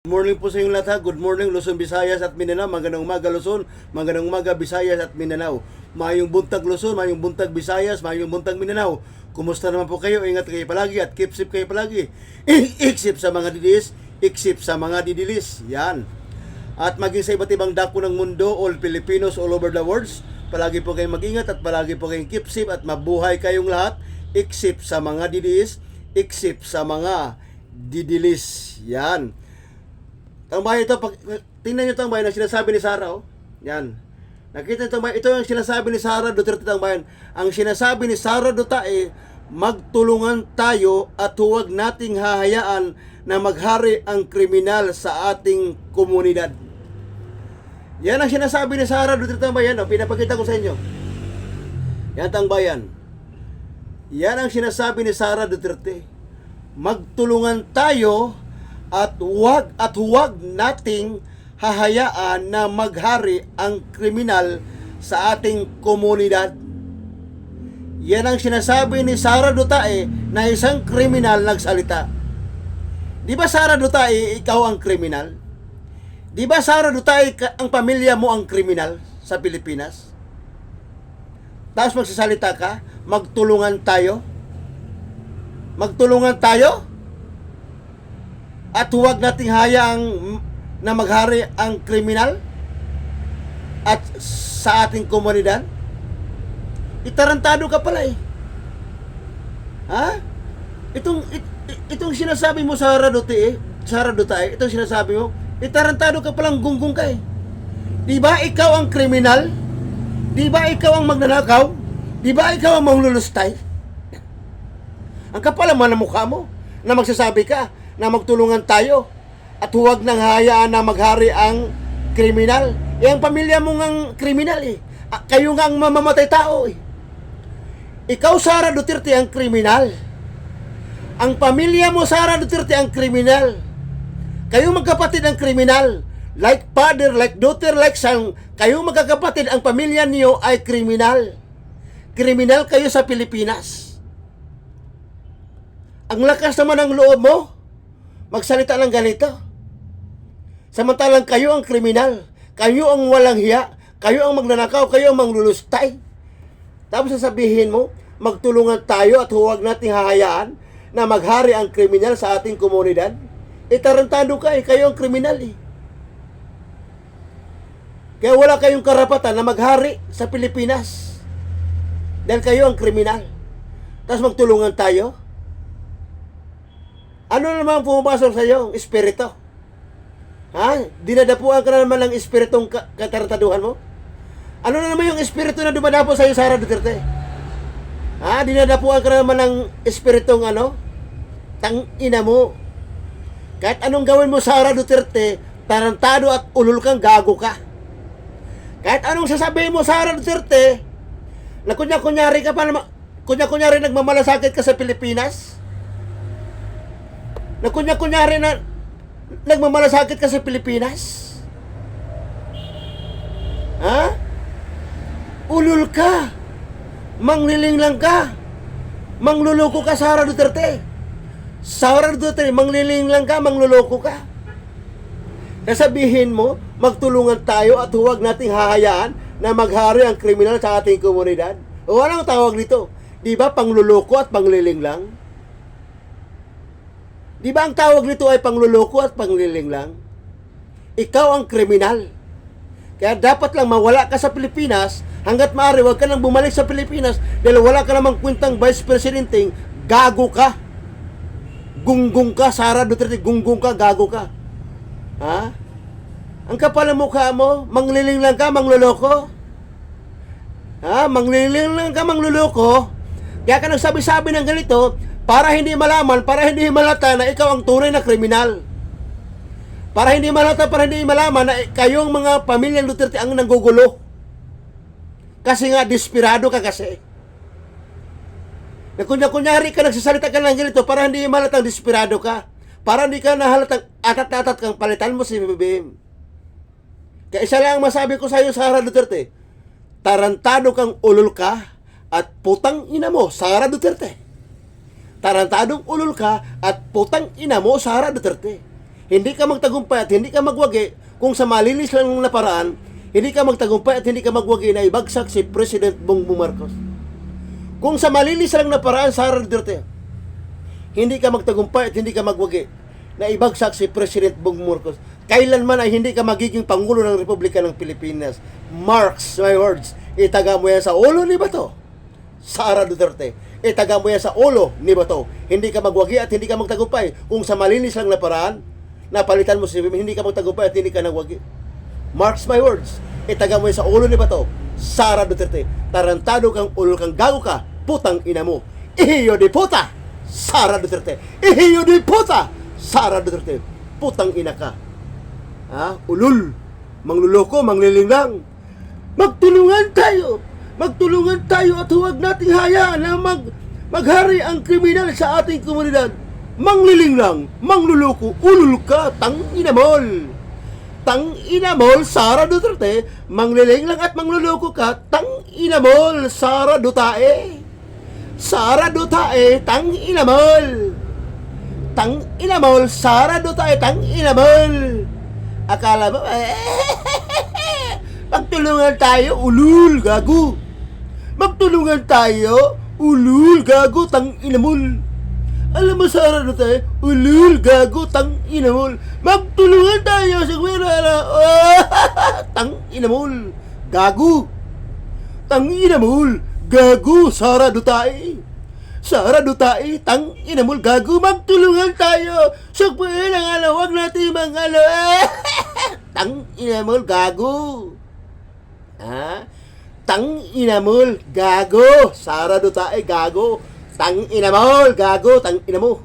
Good morning po sa inyong lahat. Good morning Luzon, Visayas at Mindanao. Magandang umaga Luzon, magandang umaga Visayas at Mindanao. Mayong buntag Luzon, mayong buntag Visayas, mayong buntag Mindanao. Kumusta naman po kayo? Ingat kayo palagi at keep safe kayo palagi. Iksip sa mga didis, iksip sa mga didilis. Yan. At maging sa iba't ibang dako ng mundo, all Filipinos all over the world, palagi po kayong mag-ingat at palagi po kayong keep safe at mabuhay kayong lahat. Iksip sa mga didis, iksip sa mga didilis. Yan. Ang bayan ito, tingnan nyo itong bayan, ang sinasabi ni Sara, oh. Yan. Nakita nyo itong bayan, ito yung sinasabi ni Sara Duterte itong bayan. Ang sinasabi ni Sara Duterte, magtulungan tayo at huwag nating hahayaan na maghari ang kriminal sa ating komunidad. Yan ang sinasabi ni Sara Duterte itong bayan, oh. Pinapakita ko sa inyo. Yan itong bayan. Yan ang sinasabi ni Sara Duterte. Magtulungan tayo at huwag nating hahayaan na maghari ang kriminal sa ating komunidad. Yan ang sinasabi ni Sara Duterte na isang kriminal nagsalita. Di ba Sara Duterte, ikaw ang kriminal? Di ba Sara Duterte, ang pamilya mo ang kriminal sa Pilipinas? Tapos magsasalita ka, magtulungan tayo? Magtulungan tayo? At huwag nating hayaang na maghari ang kriminal at sa ating komunidad. Itarantado ka pala eh. Ha? Itong sinasabi mo Sara Duterte, itong sinasabi mo, itarantado ka palang gunggong ka eh. Di ba ikaw ang kriminal? Di ba ikaw ang magnanakaw? Di ba ikaw ang manglulustay? Ang kapal naman ng mukha mo na magsasabi ka na magtulungan tayo at huwag nang hayaan na maghari ang kriminal. Eh, ang pamilya mo ngang kriminal eh. Kayo nga ang mamamatay tao eh. Ikaw, Sara Duterte, ang kriminal. Ang pamilya mo, Sara Duterte, ang kriminal. Kayo magkapatid ang kriminal. Like father, like daughter, like son. Kayo magkakapatid, ang pamilya niyo ay kriminal. Kriminal kayo sa Pilipinas. Ang lakas naman ng loob mo magsalita ng ganito. Samantalang kayo ang kriminal, kayo ang walang hiya, kayo ang magnanakaw, kayo ang manglulustay. Tapos sasabihin mo, magtulungan tayo at huwag nating hahayaan na maghari ang kriminal sa ating komunidad. Itarantado ka eh, kayo ang kriminal eh. Kaya wala kayong karapatan na maghari sa Pilipinas. Dahil kayo ang kriminal. Tapos magtulungan tayo. Ano naman pumapasok sa iyo? Espiritu. Ha? Dinadapuan ka na naman ng espiritong katarantaduhan mo? Ano na naman yung espiritu na dumadapo sa iyo, Sara Duterte? Ha? Dinadapuan ka na naman ng espiritong tangina mo. Kahit anong gawin mo, Sara Duterte, tarantado at ulul kang, gago ka. Kahit anong sasabihin mo, Sara Duterte, na kunya-kunyari ka pa naman, kunya-kunyari nagmamalasakit ka sa Pilipinas, na kunya-kunyari na nagmamalasakit ka sa Pilipinas? Ha? Ulul ka. Mangliling lang ka. Mangluloko ka, Sara Duterte. Sara Duterte, mangliling lang ka, mangluloko ka. Sasabihin mo, magtulungan tayo at huwag nating hahayaan na maghari ang kriminal sa ating komunidad. O anong tawag nito? Di ba pangluloko at pangliling lang? Di ba ang tawag nito ay pangluloko at pangliling lang? Ikaw ang kriminal. Kaya dapat lang mawala ka sa Pilipinas hanggat maaari huwag ka nang bumalik sa Pilipinas dahil wala ka namang kwentang vice presidenting, gago ka. Gunggong ka, Sara Duterte, gunggong ka, gago ka. Ha? Ang kapal ng mukha mo, mangliling lang ka, mangluloko. Ha? Mangliling lang ka, mangluloko. Kaya ka nagsabi-sabi ng ganito, para hindi malaman, para hindi malata na ikaw ang tunay na kriminal. Para hindi malata, para hindi malaman na kayong mga pamilyang Duterte ang nanggugulo. Kasi nga, desperado ka kasi. Na kunyari ka, nagsasalita ka lang ganito para hindi malatang desperado ka. Para hindi ka nahalatang atat-atat kang palitan mo si BBM. Kaya isa lang masabi ko sa iyo, Sara Duterte. Tarantado kang ulol ka at putang ina mo, Sara Duterte. Tarantadong ulol ka at putang ina mo, Sara Duterte. Hindi ka magtagumpay at hindi ka magwagi kung sa malinis lang na paraan, hindi ka magtagumpay at hindi ka magwagi na ibagsak si President Bongbong Marcos. Kung sa malinis lang na paraan, Sara Duterte, hindi ka magtagumpay at hindi ka magwagi na ibagsak si President Bongbong Marcos, kailanman ay hindi ka magiging Pangulo ng Republika ng Pilipinas. Marks my words, itaga mo yan sa ulo ni Bato, Sara Duterte. Itaga mo yan sa ulo ni Bato. Hindi ka magwagi at hindi ka magtagumpay kung sa malinis lang na paraan, napalitan mo si hindi ka magtagumpay at hindi ka nagwagi. Marks my words, itaga mo yan sa ulo ni Bato, Sara Duterte. Tarantado kang ulo kang gago ka, putang ina mo. Ihiyo di puta, Sara Duterte. Ihiyo di puta, Sara Duterte. Putang ina ka. Ha? Ulul. Mangluloko, manglilinglang. Magtulungan tayo. Magtulungan tayo at huwag nating hayaan na maghari ang kriminal sa ating komunidad. Manglilinglang, mangluloko, ulul ka, tang inamol. Tang inamol, Sara Duterte. Manglilinglang at mangluloko ka, tang inamol, Sara Dutae. Sara Dutae, tang inamol. Tang inamol, Sara Dutae, tang inamol. Akala mo, magtulungan tayo, ulul, gago. Magtulungan tayo, ulul, gago, tang inamol. Alam mo, Sara Duterte, ulul, gago, tang inamol. Magtulungan tayo sa kwera, tang inamol, gago. Tang inamol, gago, Sara Duterte. Sara Duterte, tang inamol, gago. Magtulungan tayo sa kwera, wag natin mga tang inamol, gago. Ha? Tang inamol, gago. Sara Duterte, gago. Tang inamol, gago. Tang inamo.